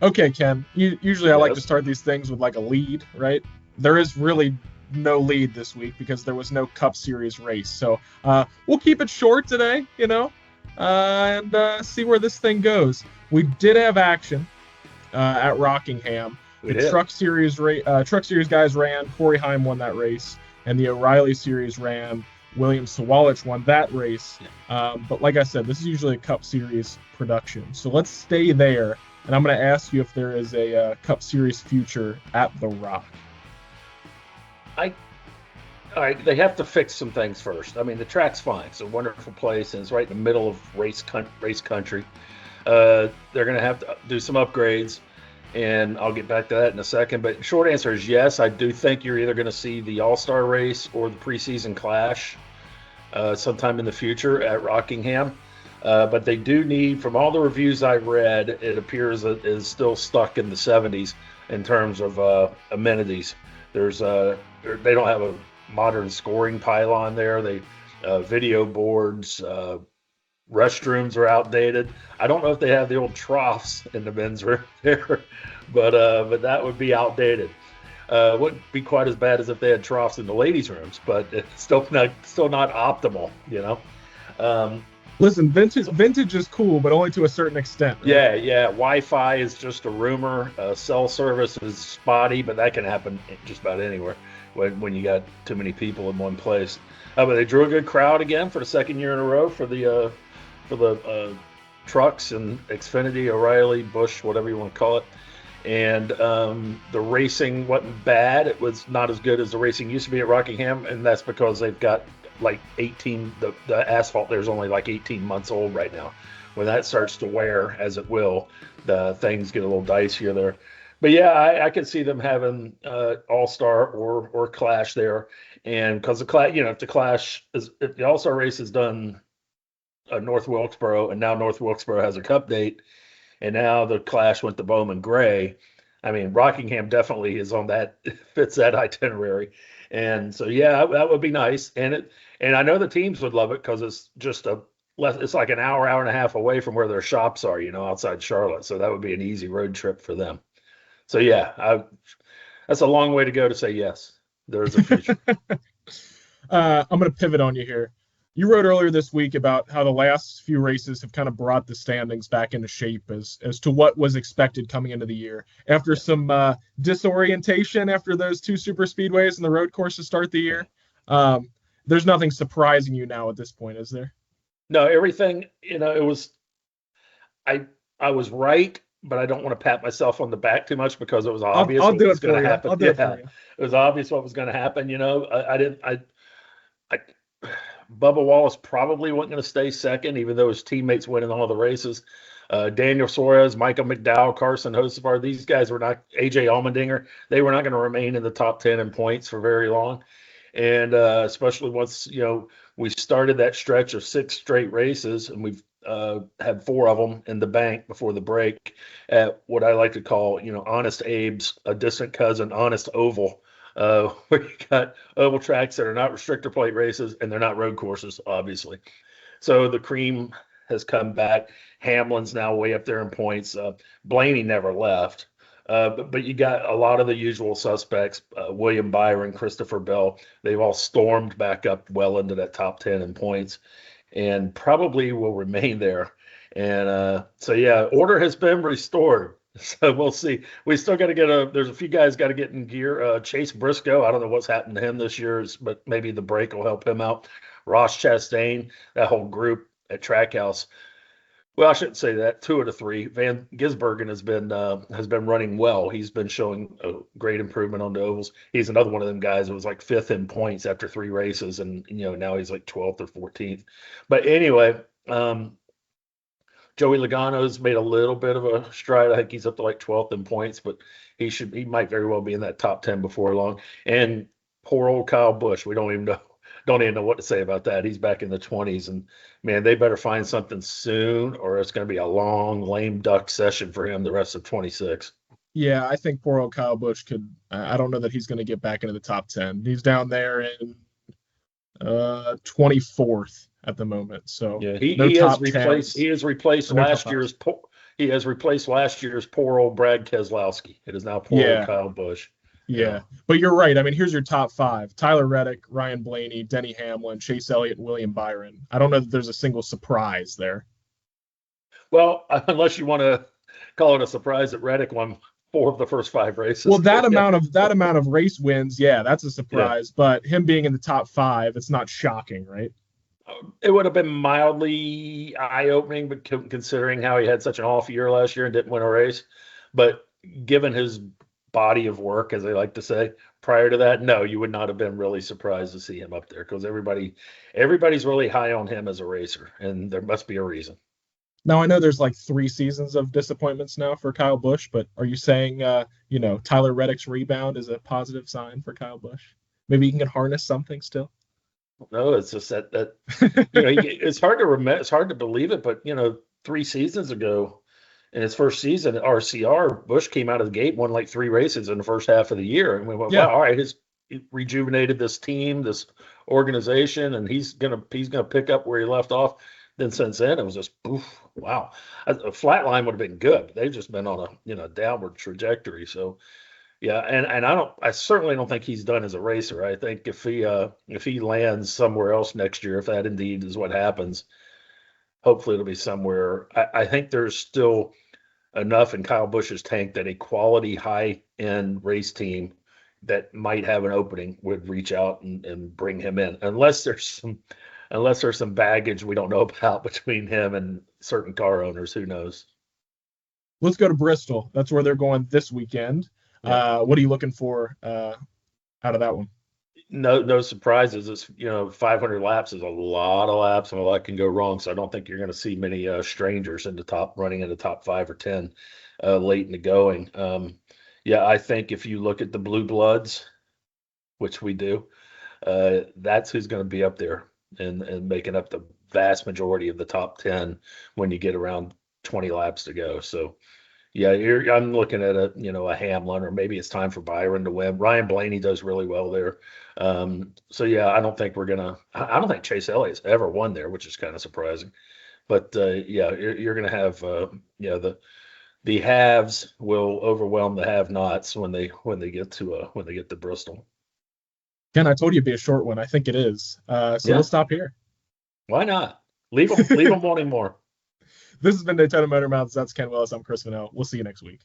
Okay, Ken. Usually I like to Yes. start these things with like a lead, right? There is really no lead this week because there was no Cup Series race. So we'll keep it short today, and see where this thing goes. We did have action at Rockingham. We The did. Truck Series guys ran. Corey Heim won that race, and the O'Reilly Series ran. William Sawalich won that race. But like I said, this is usually a Cup Series production. So let's stay there, and I'm going to ask you if there is a Cup Series future at the Rock. I All right, they have to fix some things first. I mean, the track's fine. It's a wonderful place, and it's right in the middle of race country. They're going to have to do some upgrades, and I'll get back to that in a second. But short answer is yes. I do think you're either going to see the All Star race or the preseason clash sometime in the future at Rockingham. But they do need, from all the reviews I read, it appears that it is still stuck in the 70s in terms of amenities. They don't have a modern scoring pylon there. They video boards, restrooms are outdated. I don't know if they have the old troughs in the men's room there, but that would be outdated. Wouldn't be quite as bad as if they had troughs in the ladies' rooms, but it's still not optimal, you know. Um, Listen, vintage so vintage is cool, but only to a certain extent, right? yeah, yeah. Wi-Fi is just a rumor. Cell service is spotty, but that can happen just about anywhere when you got too many people in one place. But they drew a good crowd again for the second year in a row for the trucks and Xfinity, O'Reilly, Bush, whatever you want to call it. And the racing wasn't bad. It was not as good as the racing used to be at Rockingham, and that's because they've got like 18. The asphalt there's only like 18 months old right now. When that starts to wear, as it will, the things get a little dicier there. But yeah, I could see them having All Star or Clash there, and because the Clash, if the Clash is if the All Star race is done North Wilkesboro, and now North Wilkesboro has a Cup date, and now the Clash went to Bowman Gray. I mean, Rockingham definitely is on that fits that itinerary, and so yeah, that would be nice. And I know the teams would love it because it's just it's like an hour and a half away from where their shops are, outside Charlotte. So that would be an easy road trip for them. So yeah, that's a long way to go to say yes. There is a future. I'm going to pivot on you here. You wrote earlier this week about how the last few races have kind of brought the standings back into shape as to what was expected coming into the year. After Yeah, some disorientation after those two super speedways and the road course to start the yeah. year, um, there's nothing surprising you now at this point, is there? No, everything, it was I I was right, but I don't want to pat myself on the back too much because it was I'll obvious I'll what do was it going for to you. happen. I'll do it Yeah, for you. it was obvious what was going to happen. I didn't. I Bubba Wallace probably wasn't going to stay second, even though his teammates winning all the races. Daniel Suarez, Michael McDowell, Carson Hocevar, these guys were not, AJ Allmendinger, they were not going to remain in the top 10 in points for very long. And especially once, we started that stretch of 6 straight races, and we've had 4 of them in the bank before the break at what I like to call, Honest Abe's, a distant cousin, Honest Oval, where you got oval tracks that are not restrictor plate races and they're not road courses, obviously. So the cream has come back. Hamlin's now way up there in points. Blaney never left. But you got a lot of the usual suspects, William Byron, Christopher Bell. They've all stormed back up well into that top 10 in points and probably will remain there. And so, yeah, order has been restored. So we'll see. We still got to there's a few guys got to get in gear. Chase Briscoe, I don't know what's happened to him this year, but maybe the break will help him out. Ross Chastain, that whole group at Trackhouse. Well, I shouldn't say that. 2 of the 3. Van Gisbergen has been running well. He's been showing a great improvement on the ovals. He's another one of them guys that was like fifth in points after 3 races, and now he's like 12th or 14th. But anyway, Joey Logano's made a little bit of a stride. I think he's up to like 12th in points, but he might very well be in that top 10 before long. And poor old Kyle Busch, we don't even know what to say about that. He's back in the 20s, and man, they better find something soon, or it's going to be a long lame duck session for him the rest of 26. Yeah, I think poor old Kyle Busch could. I don't know that he's going to get back into the top 10. He's down there in 24th at the moment, so Yeah, he no he has top replaced he 10s has replaced or no top last fives. year's he has replaced last year's poor old Brad Keselowski. It is now poor old Yeah, Kyle Busch. yeah. But you're right. I mean, here's your top five: Tyler Reddick, Ryan Blaney, Denny Hamlin, Chase Elliott, and William Byron. I don't know that there's a single surprise there. Well, unless you want to call it a surprise that Reddick won 4 of the first 5 races. Well, that amount of race wins, yeah, that's a Yeah. surprise. But him being in the top five, it's not shocking, right? It would have been mildly eye-opening, but considering how he had such an off year last year and didn't win a race. But given his body of work, as they like to say, prior to that, no, you would not have been really surprised to see him up there because everybody's really high on him as a racer, and there must be a reason. Now I know there's like 3 seasons of disappointments now for Kyle Busch, but are you saying Tyler Reddick's rebound is a positive sign for Kyle Busch? Maybe he can harness something still. No, it's just that it's hard to remember, it's hard to believe it, but 3 seasons ago, in his first season at RCR, Busch came out of the gate, won like 3 races in the first half of the year, and we went, Yeah. wow, all right, he rejuvenated this team, this organization, and he's gonna pick up where he left off. Then since then, it was just poof, wow. A flat line would have been good. They've just been on a downward trajectory. So yeah, and I certainly don't think he's done as a racer. I think if he lands somewhere else next year, if that indeed is what happens, hopefully it'll be somewhere. I think there's still enough in Kyle Busch's tank that a quality high end race team that might have an opening would reach out and bring him in, unless there's some baggage we don't know about between him and certain car owners. Who knows? Let's go to Bristol. That's where they're going this weekend. Yeah. What are you looking for out of that one? No surprises. It's 500 laps is a lot of laps, and a lot can go wrong. So I don't think you're going to see many strangers running in the top 5 or 10 late in the going. Yeah, I think if you look at the blue bloods, which we do, that's who's going to be up there and making up the vast majority of the top 10 when you get around 20 laps to go. So yeah, I'm looking at a Hamlin, or maybe it's time for Byron to win. Ryan Blaney does really well there. So yeah, I don't think Chase Elliott's ever won there, which is kind of surprising. But yeah, you're going to have the haves will overwhelm the have-nots when they get to Bristol. Ken, I told you it'd be a short one. I think it is. So Yeah. we'll stop here. Why not? Leave them wanting more. This has been Daytona Motor Mouths. That's Ken Willis. I'm Chris Vanell. We'll see you next week.